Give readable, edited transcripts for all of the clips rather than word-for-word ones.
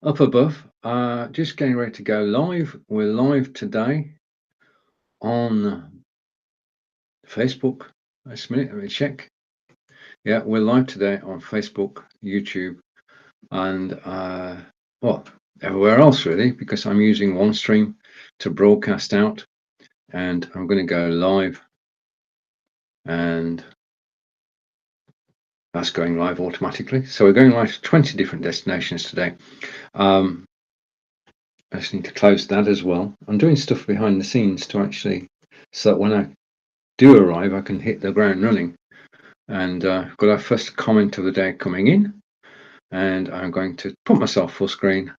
up above. Just getting ready to go live. We're live today on Facebook. Just a minute, let me check. Yeah, we're live today on Facebook, YouTube, and well, everywhere else really, because I'm using OneStream to broadcast out, and I'm going to go live, and that's going live automatically. So we're going live to 20 different destinations today. I just need to close that as well. I'm doing stuff behind the scenes to actually, so that when I do arrive, I can hit the ground running. And got our first comment of the day coming in, and I'm going to put myself full screen,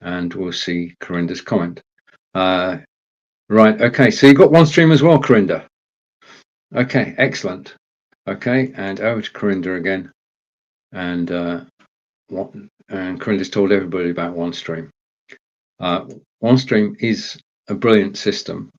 and we'll see Corinda's comment. Right, okay, so you've got OneStream as well, Corinda. Okay, excellent. Okay, and over to Corinda again, and Corinda's told everybody about OneStream. OneStream is a brilliant system.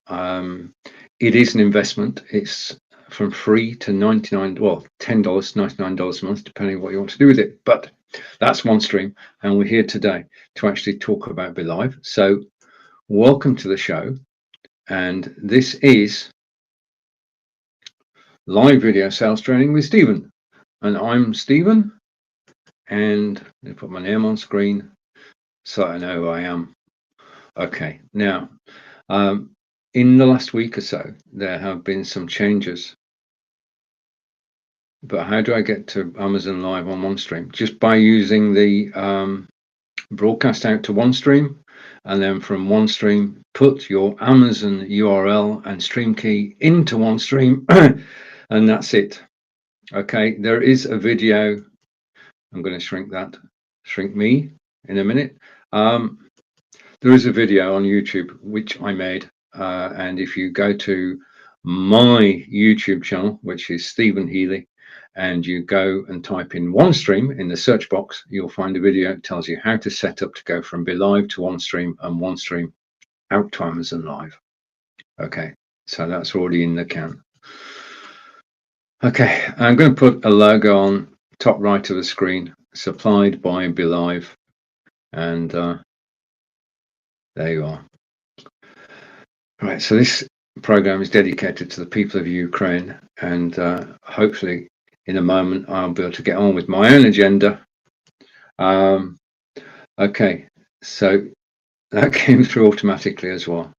It is an investment. It's from free to $99, well, $10, $99 a month, depending on what you want to do with it. But that's OneStream, and we're here today to actually talk about BeLive. So welcome to the show, and this is live video sales training with Stephen, and I'm Stephen, and let me put my name on screen so I know who I am. Okay, now in the last week or so there have been some changes, but how do I get to Amazon Live on OneStream? Just by using the broadcast out to OneStream, and then from OneStream put your Amazon URL and stream key into OneStream and that's it. Okay, there is a video. I'm going to shrink me in a minute. There is a video on YouTube which I made, and if you go to my YouTube channel, which is Stephen Healy, and you go and type in OneStream in the search box, you'll find a video that tells you how to set up to go from BeLive to OneStream and OneStream out to Amazon Live. Okay, so that's already in the can. Okay, I'm going to put a logo on top right of the screen, supplied by BeLive, and there you are. Right, so this program is dedicated to the people of Ukraine, and hopefully in a moment I'll be able to get on with my own agenda. Okay, so that came through automatically as well.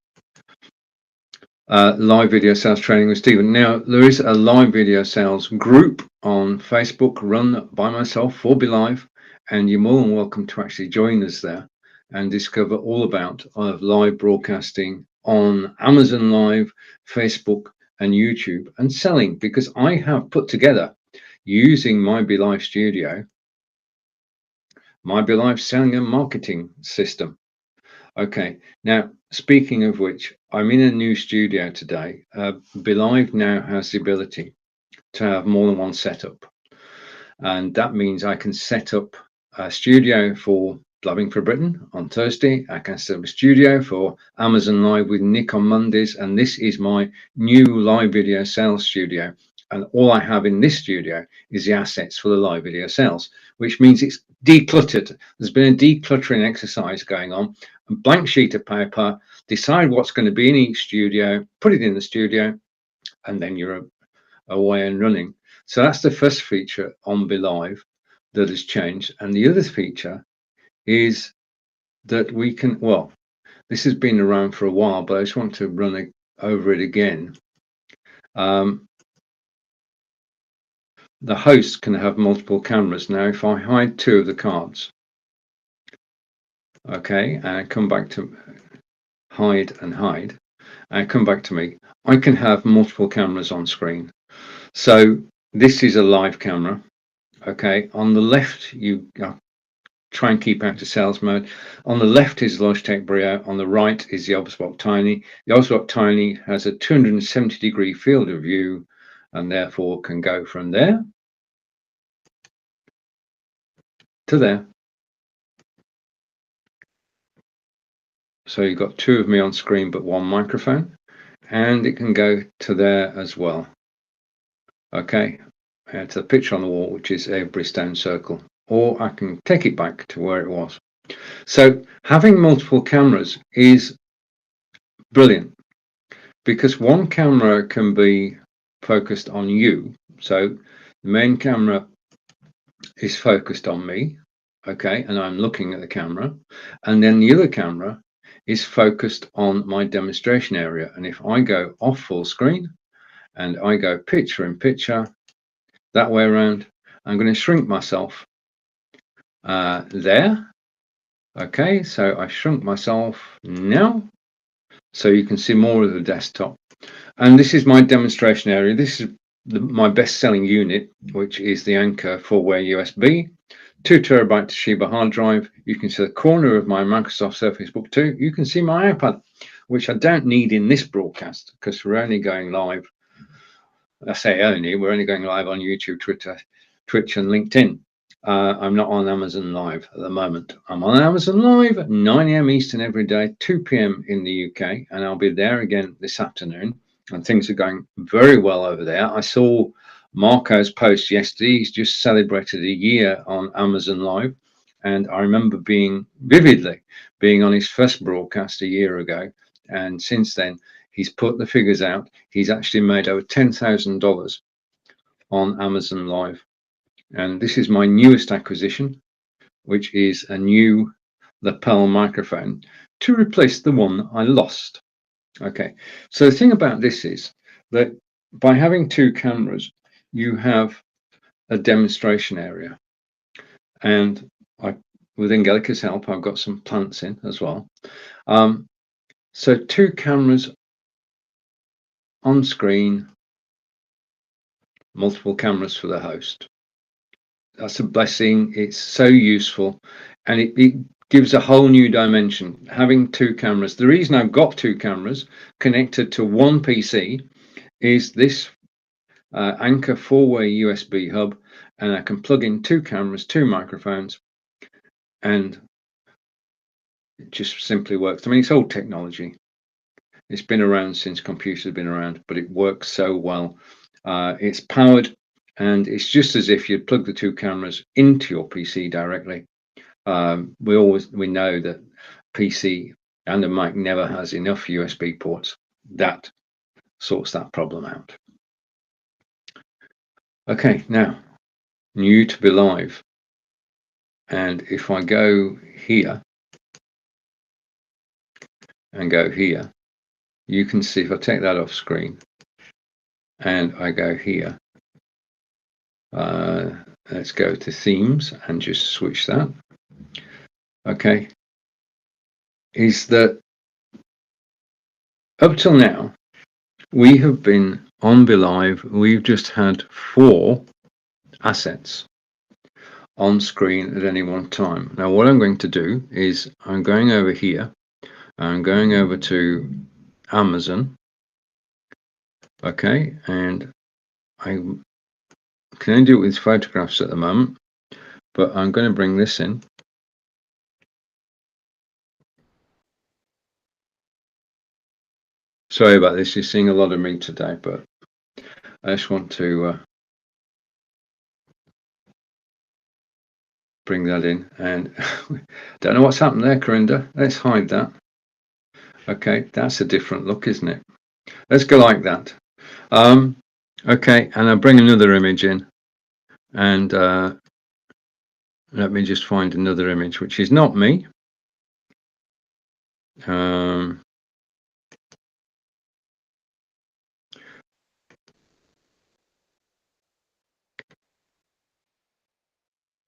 Live video sales training with Stephen. Now, there is a live video sales group on Facebook run by myself for BeLive, and you're more than welcome to actually join us there and discover all about live broadcasting on Amazon Live, Facebook, and YouTube, and selling, because I have put together, using my BeLive Studio, my BeLive selling and marketing system. Okay, now speaking of which, I'm in a new studio today. BeLive now has the ability to have more than one setup, and that means I can set up a studio for Blabbing for Britain on Thursday. I can set up a studio for Amazon Live with Nick on Mondays, and this is my new live video sales studio. And all I have in this studio is the assets for the live video sales, which means it's decluttered. There's been a decluttering exercise going on. A blank sheet of paper, decide what's going to be in each studio, put it in the studio, and then you're away and running. So that's the first feature on BeLive that has changed. And the other feature is that we can, well, this has been around for a while, but I just want to run over it again. The host can have multiple cameras. Now, if I hide two of the cards, okay, and I come back to hide, and I come back to me, I can have multiple cameras on screen. So this is a live camera. Okay, on the left, you try and keep out of sales mode. On the left is Logitech Brio. On the right is the Obsbot Tiny. The Obsbot Tiny has a 270-degree field of view, and therefore can go from there to there. So you've got two of me on screen, but one microphone, and it can go to there as well. Okay, to the picture on the wall, which is a Bristone circle. or I can take it back to where it was. So having multiple cameras is brilliant, because one camera can be focused on you. So the main camera is focused on me, okay, and I'm looking at the camera, and then the other camera is focused on my demonstration area. And if I go off full screen and I go picture in picture that way around, I'm going to shrink myself there. Okay, so I shrunk myself now, so you can see more of the desktop. And this is my demonstration area. This is my best-selling unit, which is the Anker 4-way USB, 2 terabyte Toshiba hard drive. You can see the corner of my Microsoft Surface Book 2. You can see my iPad, which I don't need in this broadcast because we're only going live. I say only, we're only going live on YouTube, Twitter, Twitch, and LinkedIn. I'm not on Amazon Live at the moment. I'm on Amazon Live at 9 AM Eastern every day, 2 PM in the UK, and I'll be there again this afternoon. And things are going very well over there. I saw Marco's post yesterday. He's just celebrated a year on Amazon Live, and I remember vividly being on his first broadcast a year ago, and since then he's put the figures out. He's actually made over $10,000 on Amazon Live. And this is my newest acquisition, which is a new lapel microphone to replace the one I lost. Okay, so the thing about this is that by having two cameras, you have a demonstration area. And with Angelica's help, I've got some plants in as well. So two cameras on screen, multiple cameras for the host. That's a blessing. It's so useful, and it gives a whole new dimension. Having two cameras. The reason I've got two cameras connected to one PC is this Anker 4-way USB hub, and I can plug in two cameras, two microphones, and it just simply works. I mean, it's old technology. It's been around since computers have been around, but it works so well. It's powered, and it's just as if you'd plug the two cameras into your PC directly. We know that PC and the Mac never has enough USB ports. That sorts that problem out. Okay, now new to BeLive, and if I go here and go here, you can see if I take that off screen and I go here, let's go to themes and just switch that. Okay, is that up till now we have been on BeLive, we've just had 4 assets on screen at any one time. Now what I'm going to do is I'm going over here, I'm going over to Amazon, okay, and I can only do it with photographs at the moment, but I'm going to bring this in. Sorry about this, you're seeing a lot of me today, but I just want to bring that in, and don't know what's happened there, Corinda. Let's hide that. Okay, that's a different look, isn't it? Let's go like that. Okay, and I'll bring another image in, and let me just find another image which is not me.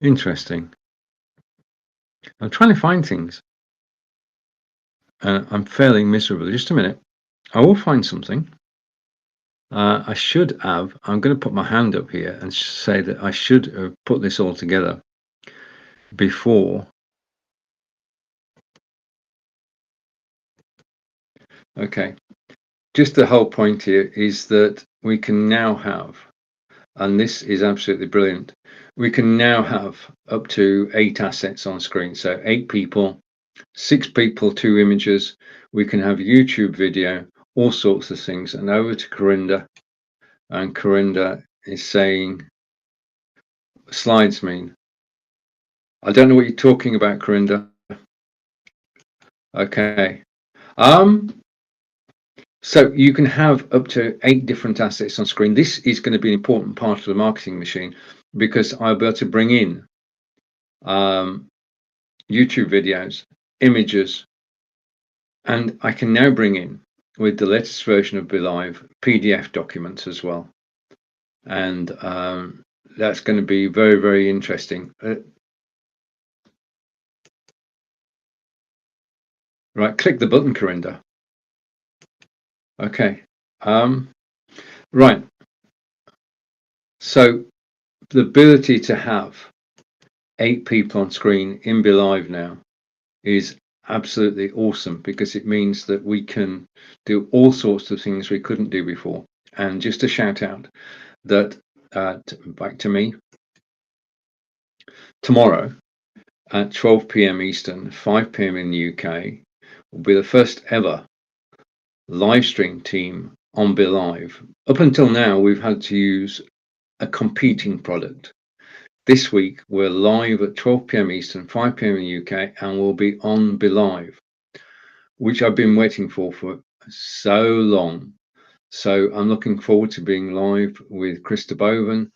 Interesting. I'm trying to find things, and I'm failing miserably. Just a minute. I will find something. I should have. I'm going to put my hand up here and say that I should have put this all together before. Okay. Just the whole point here is that we can now have, and this is absolutely brilliant, we can now have up to 8 assets on screen. So 8 people, 6 people, 2 images. We can have YouTube video, all sorts of things. And over to Corinda, and Corinda is saying slides mean. I don't know what you're talking about, Corinda. Okay. So you can have up to 8 different assets on screen. This is going to be an important part of the marketing machine because I'll be able to bring in YouTube videos, images, and I can now bring in, with the latest version of BeLive, PDF documents as well. And that's going to be very, very interesting. Right, click the button, Corinda. Okay. Right. So the ability to have 8 people on screen in BeLive now is absolutely awesome, because it means that we can do all sorts of things we couldn't do before. And just a shout out that back to me, tomorrow at 12 p.m. Eastern, 5 p.m. in the UK, will be the first ever live stream team on BeLive. Up until now, we've had to use a competing product. This week, we're live at 12 p.m. Eastern, 5 p.m. in the UK, and we'll be on BeLive, which I've been waiting for so long. So I'm looking forward to being live with Krista Boven,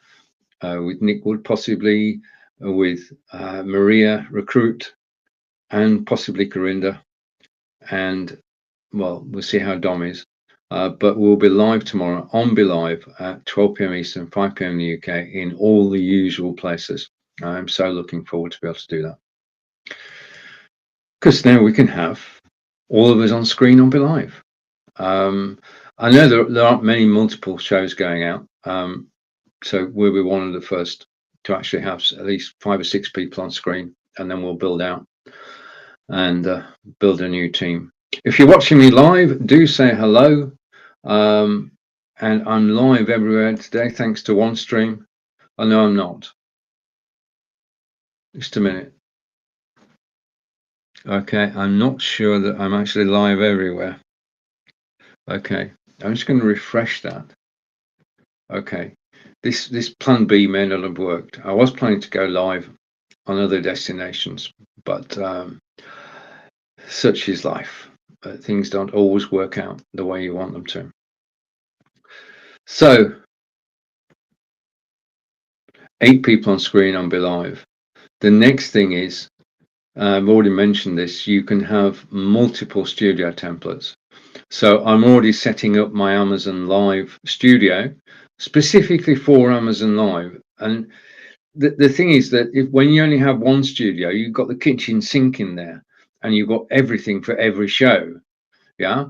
with Nick Wood, possibly with Maria Recruit, and possibly Corinda. And well, we'll see how Dom is. But we'll be live tomorrow on BeLive at 12 p.m. Eastern, 5 p.m. in the UK, in all the usual places. I'm so looking forward to be able to do that, because now we can have all of us on screen on BeLive. I know there aren't many multiple shows going out, so we'll be one of the first to actually have at least 5 or 6 people on screen, and then we'll build out and build a new team. If you're watching me live, do say hello. And I'm live everywhere today, thanks to OneStream. Oh, no, I'm not. Just a minute. Okay, I'm not sure that I'm actually live everywhere. Okay, I'm just going to refresh that. Okay, this plan B may not have worked. I was planning to go live on other destinations, but such is life. Things don't always work out the way you want them to. So, 8 people on screen on BeLive. The next thing is, I've already mentioned this, you can have multiple studio templates. So I'm already setting up my Amazon Live studio specifically for Amazon Live. And the thing is that when you only have one studio, you've got the kitchen sink in there and you've got everything for every show. Yeah.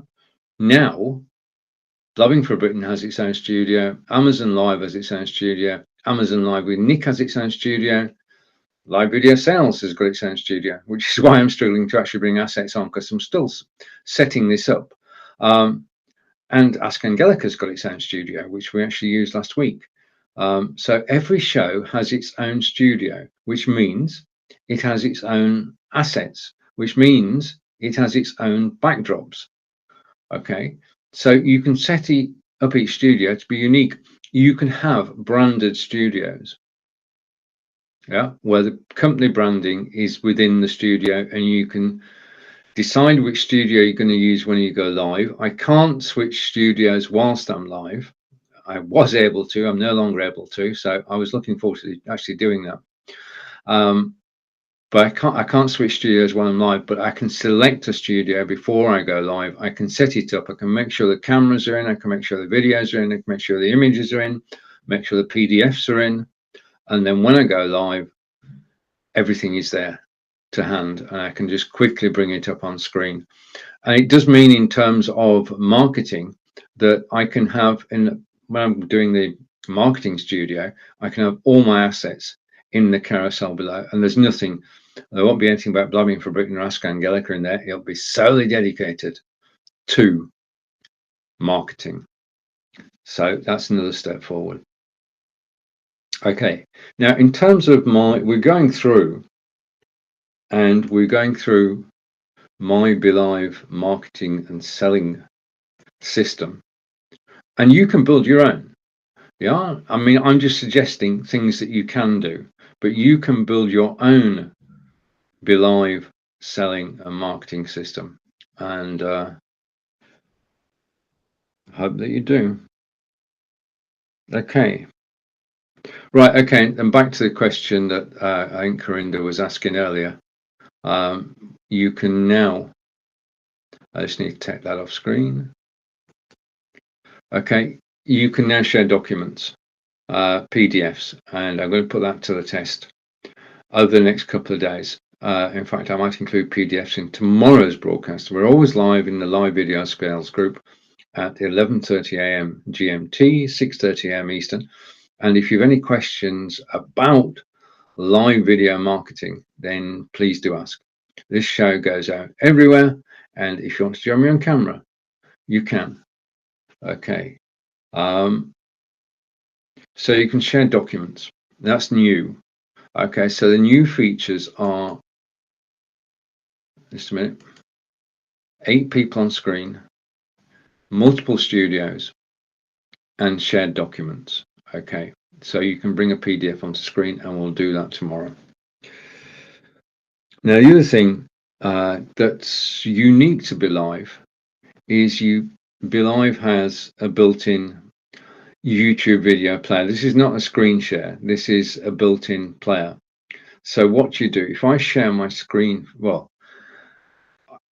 Now, Loving for Britain has its own studio. Amazon Live has its own studio. Amazon Live with Nick has its own studio. Live Video Sales has got its own studio, which is why I'm struggling to actually bring assets on, because I'm still setting this up. And Ask Angelica's got its own studio, which we actually used last week. So every show has its own studio, which means it has its own assets, which means it has its own backdrops. Okay, so you can set up each studio to be unique. You can have branded studios, yeah, where the company branding is within the studio, and you can decide which studio you're going to use when you go live. I can't switch studios whilst I'm live. I was able to, I'm no longer able to, so I was looking forward to actually doing that. But I can't switch studios while I'm live, but I can select a studio before I go live. I can set it up. I can make sure the cameras are in. I can make sure the videos are in. I can make sure the images are in, make sure the PDFs are in. And then when I go live, everything is there to hand, and I can just quickly bring it up on screen. And it does mean, in terms of marketing, that I can have, when I'm doing the marketing studio, I can have all my assets in the carousel below, and there won't be anything about Blabbing for Britain or Ask Angelica in there. It'll be solely dedicated to marketing. So that's another step forward. Okay, now in terms of we're going through my BeLive marketing and selling system, and you can build your own. Yeah, I mean, I'm just suggesting things that you can do, but you can build your own BeLive selling and marketing system, and hope that you do. Okay. Right, okay, and back to the question that I think Corinda was asking earlier. You can now, I just need to take that off screen. Okay, you can now share documents, PDFs, and I'm going to put that to the test over the next couple of days. In fact, I might include PDFs in tomorrow's broadcast. We're always live in the live video sales group at 11:30 a.m. GMT, 6:30 a.m. Eastern. And if you have any questions about live video marketing, then please do ask. This show goes out everywhere, and if you want to join me on camera, you can. Okay. So you can share documents. That's new. Okay, so the new features are, just a minute, 8 people on screen, multiple studios, and shared documents. Okay, so you can bring a PDF onto screen, and we'll do that tomorrow. Now, the other thing that's unique to BeLive is BeLive has a built-in YouTube video player. This is not a screen share. This is a built-in player. So what you do, if I share my screen, well,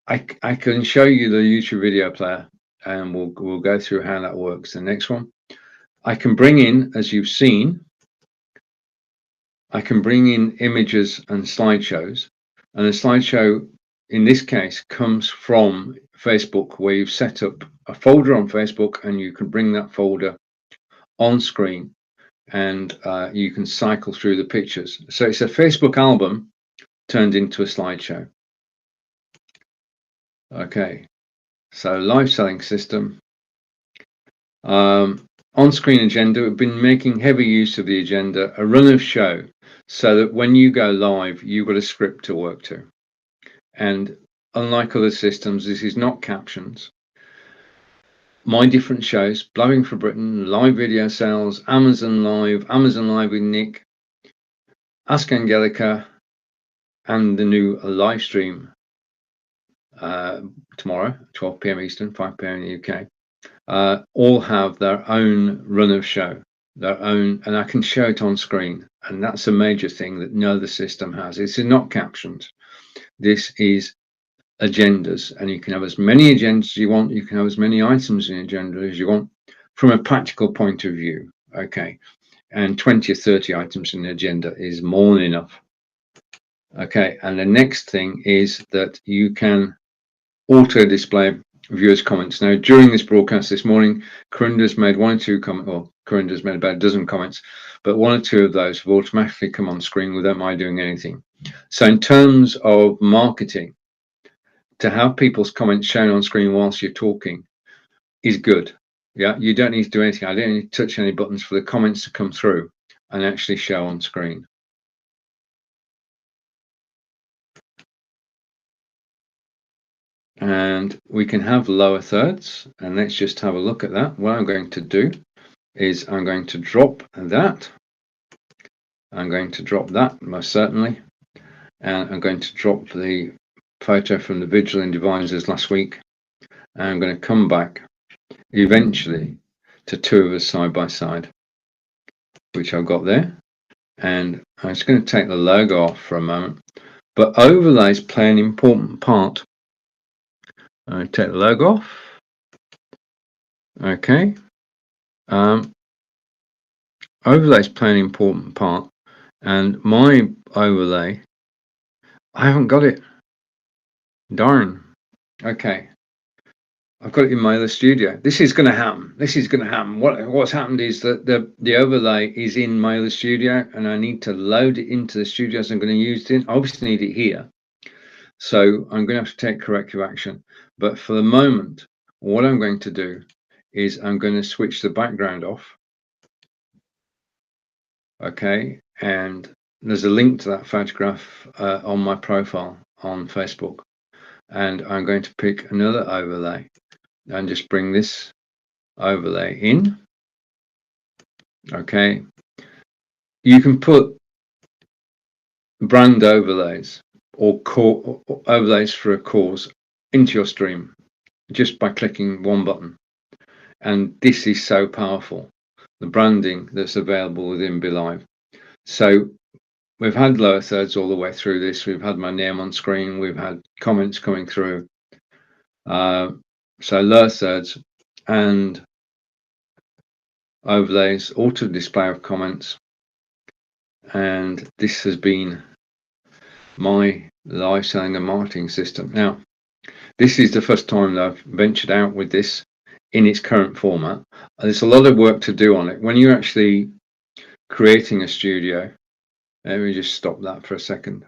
I can show you the YouTube video player, and we'll go through how that works. The next one, I can bring in, as you've seen, I can bring in images and slideshows, and a slideshow in this case comes from Facebook, where you've set up a folder on Facebook, and you can bring that folder on screen, and you can cycle through the pictures. So it's a Facebook album turned into a slideshow. Okay, so live selling system. On-screen agenda, we've been making heavy use of the agenda, a run of show, so that when you go live, you've got a script to work to. And unlike other systems, this is not captions. My different shows, Blogging for Britain, live video sales, Amazon Live with Nick, Ask Angelica, and the new live stream tomorrow, 12 p.m. Eastern, 5 p.m. in the UK, all have their own run of show, their own, and I can show it on screen. And that's a major thing that no other system has. This is not captions. This is agendas, and you can have as many agendas as you want. You can have as many items in agenda as you want from a practical point of view. Okay, and 20 or 30 items in the agenda is more than enough. Okay, and the next thing is that you can auto display viewers' comments. Now, during this broadcast this morning, Corinda's made 1 or 2 comments, or Corinda's made about a dozen comments, but 1 or 2 of those have automatically come on screen without my doing anything. So in terms of marketing, to have people's comments shown on screen whilst you're talking is good. Yeah, you don't need to do anything. I don't need to touch any buttons for the comments to come through and actually show on screen. And we can have lower thirds, and let's just have a look at that. What I'm going to do is I'm going to drop that. I'm going to drop that, most certainly. And I'm going to drop the photo from the Vigilant Advisors last week. And I'm going to come back eventually to 2 of us side by side, which I've got there. And I'm just going to take the logo off for a moment. But overlays play an important part. I take the logo off. Okay. Overlays play an important part, and my overlay, I haven't got it. Darn. Okay. I've got it in my other studio. This is going to happen. This is going to happen. What's happened is that the overlay is in my other studio, and I need to load it into the studios I'm going to use it in. I obviously need it here. So I'm going to have to take corrective action. But for the moment, what I'm going to do is I'm going to switch the background off. Okay, and there's a link to that photograph on my profile on Facebook. And I'm going to pick another overlay and just bring this overlay in. Okay, you can put brand overlays or overlays for a cause into your stream just by clicking one button. And this is so powerful, the branding that's available within BeLive. So we've had lower thirds all the way through this. We've had my name on screen. We've had comments coming through. So lower thirds and overlays, auto display of comments. And this has been my live selling and marketing system. Now, this is the first time that I've ventured out with this in its current format. There's a lot of work to do on it. When you're actually creating a studio, let me just stop that for a second.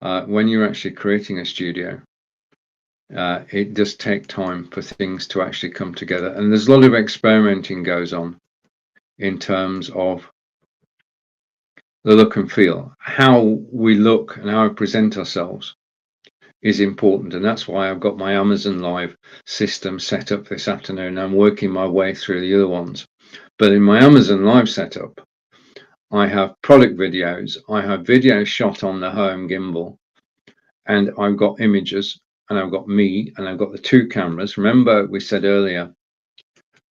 When you're actually creating a studio, it does take time for things to actually come together. And there's a lot of experimenting goes on in terms of the look and feel. How we look and how we present ourselves is important, and that's why I've got my Amazon Live system set up this afternoon. I'm working my way through the other ones, but in my Amazon Live setup, I have product videos, I have videos shot on the home gimbal, and I've got images, and I've got me, and I've got the two cameras. Remember, we said earlier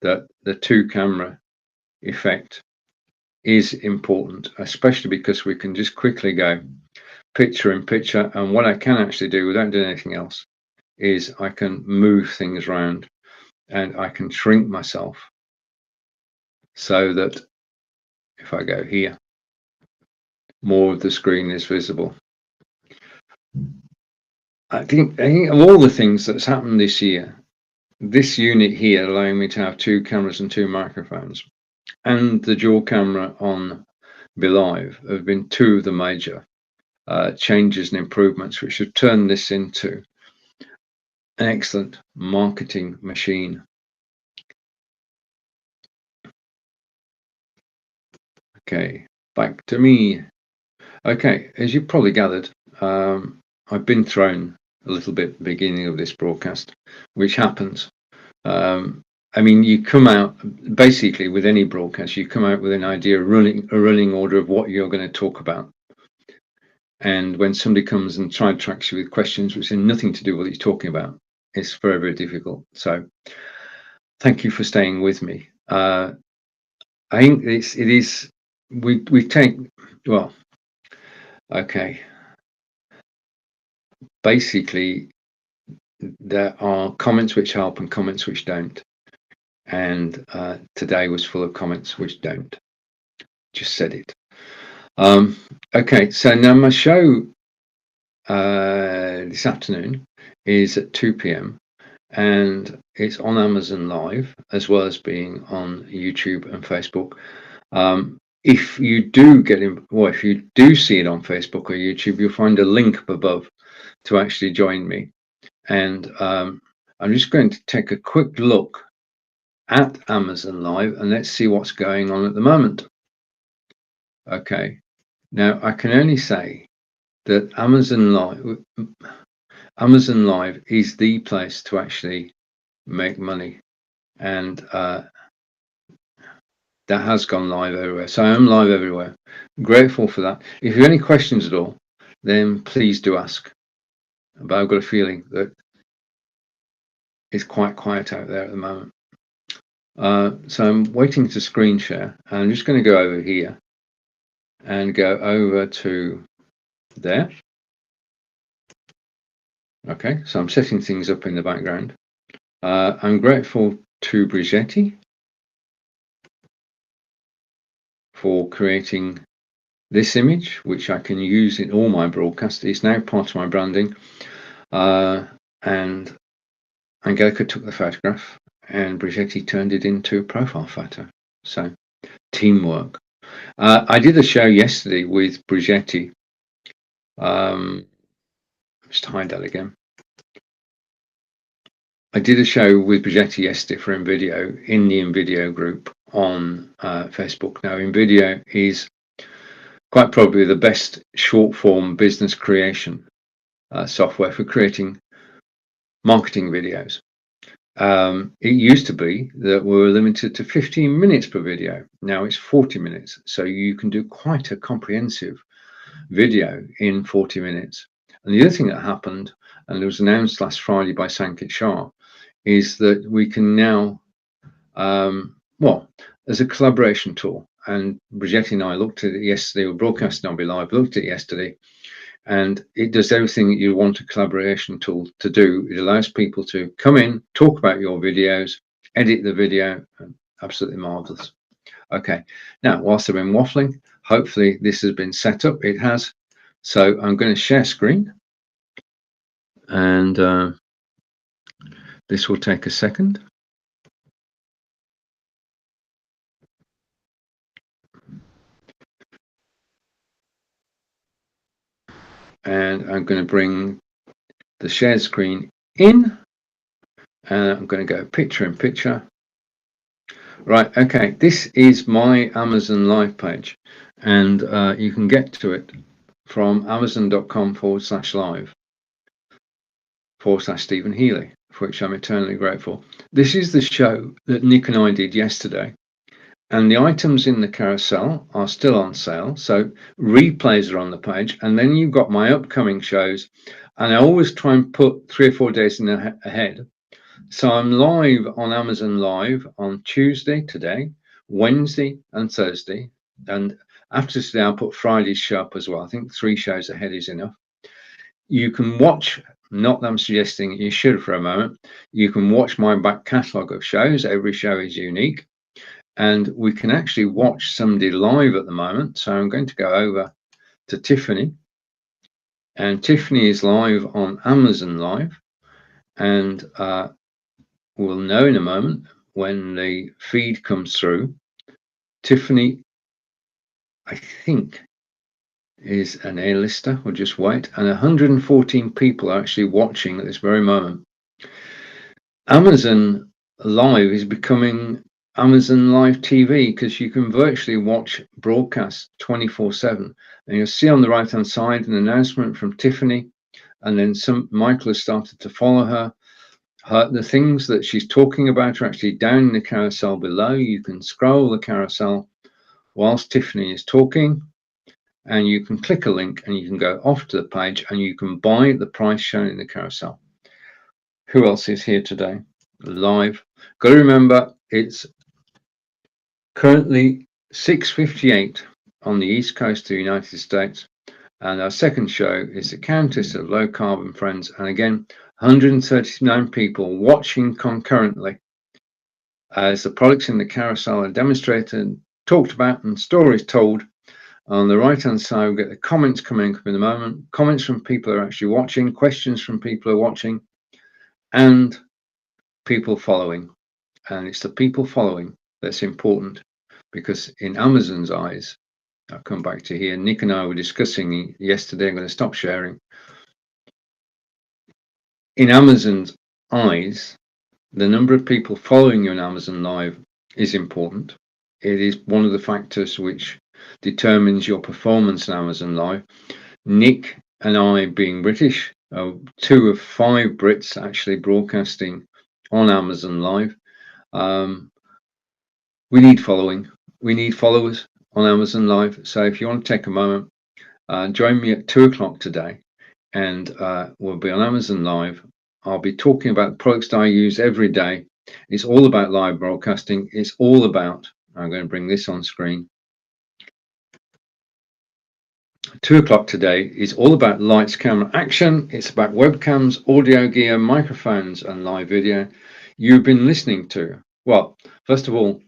that the two camera effect is important, especially because we can just quickly go picture in picture. And what I can actually do without doing anything else is I can move things around and I can shrink myself so that if I go here, more of the screen is visible. I think of all the things that's happened this year, this unit here allowing me to have two cameras and two microphones and the dual camera on BeLive have been two of the major changes and improvements which have turned this into an excellent marketing machine. Okay, back to me. Okay, as you probably gathered, I've been thrown a little bit at the beginning of this broadcast, which happens. I mean, you come out basically with any broadcast, you come out with an idea, a running order of what you're going to talk about. And when somebody comes and tracks you with questions which have nothing to do with what you're talking about, it's very, very difficult. So thank you for staying with me. I think we take, well, okay. Basically, there are comments which help and comments which don't. And today was full of comments which don't. Just said it. Okay, so now my show this afternoon is at 2 p.m. and it's on Amazon Live as well as being on YouTube and Facebook. If you do if you do see it on Facebook or YouTube, you'll find a link up above to actually join me. And I'm just going to take a quick look at Amazon Live and let's see what's going on at the moment. Okay, now I can only say that Amazon Live is the place to actually make money, and that has gone live everywhere. So I am live everywhere. I'm grateful for that. If you have any questions at all, then please do ask. But I've got a feeling that it's quite quiet out there at the moment. So I'm waiting to screen share. And I'm just going to go over here and go over to there. Okay, so I'm setting things up in the background. I'm grateful to Brigetti for creating this image, which I can use in all my broadcasts. It's now part of my branding. And Angelica took the photograph and Brigetti turned it into a profile photo. So teamwork. I did a show yesterday with Brigetti. Just hide that again. I did a show with Brigetti yesterday for InVideo in the InVideo group on Facebook. Now, InVideo is quite probably the best short form business creation software for creating marketing videos. It used to be that we were limited to 15 minutes per video. Now it's 40 minutes. So you can do quite a comprehensive video in 40 minutes. And the other thing that happened, and it was announced last Friday by Sankit Shah, is that we can now, well, as a collaboration tool, and Brigitte and I looked at it yesterday, we were broadcasting on BeLive, looked at it yesterday, and it does everything that you want a collaboration tool to do. It allows people to come in, talk about your videos, edit the video, absolutely marvelous. Okay, now whilst I've been waffling, hopefully this has been set up. It has. So I'm going to share screen, and this will take a second. And I'm going to bring the shared screen in, and I'm going to go picture in picture. Right, okay, this is my Amazon Live page, and you can get to it from amazon.com/live/Stephen Healy, for which I'm eternally grateful. This is the show that Nick and I did yesterday, and the items in the carousel are still on sale, so replays are on the page, and then you've got my upcoming shows, and I always try and put 3 or 4 days in ahead. So I'm live on Amazon Live on Tuesday, today, Wednesday and Thursday, and after today I'll put Friday's show up as well. I think 3 shows ahead is enough. You can watch, not that I'm suggesting you should for a moment, you can watch my back catalogue of shows. Every show is unique, and we can actually watch somebody live at the moment. So I'm going to go over to Tiffany, and Tiffany is live on Amazon Live, and we'll know in a moment when the feed comes through. Tiffany, I think, is an A-lister. We'll just wait. And 114 people are actually watching at this very moment. Amazon Live is becoming Amazon Live TV, because you can virtually watch broadcasts 24/7. And you'll see on the right hand side an announcement from Tiffany, and then Michael has started to follow her. The things that she's talking about are actually down in the carousel below. You can scroll the carousel whilst Tiffany is talking, and you can click a link and you can go off to the page and you can buy at the price shown in the carousel. Who else is here today? Live. Got to remember, it's currently 6:58 on the East Coast of the United States. And our second show is the Countess of Low Carbon Friends. And again, 139 people watching concurrently as the products in the carousel are demonstrated, talked about, and stories told. On the right hand side, we get the comments coming up in a moment. Comments from people who are actually watching, questions from people who are watching, and people following. And it's the people following that's important, because in Amazon's eyes, I'll come back to here, Nick and I were discussing yesterday, I'm going to stop sharing. In Amazon's eyes, the number of people following you on Amazon Live is important. It is one of the factors which determines your performance on Amazon Live. Nick and I, being British, 2 of 5 Brits actually broadcasting on Amazon Live. We need following. We need followers on Amazon Live. So if you want to take a moment, join me at 2 o'clock today, and we'll be on Amazon Live. I'll be talking about the products that I use every day. It's all about live broadcasting. It's all about, I'm going to bring this on screen. 2 o'clock today is all about lights, camera, action. It's about webcams, audio gear, microphones, and live video. You've been listening to, well, first of all,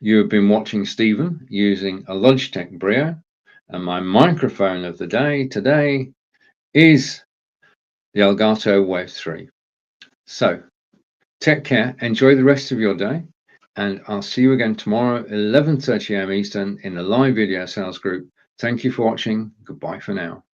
you have been watching Stephen using a Logitech Brio, and my microphone of the day today is the Elgato Wave 3. So take care, enjoy the rest of your day, and I'll see you again tomorrow, 11:30 AM Eastern, in the live video sales group. Thank you for watching. Goodbye for now.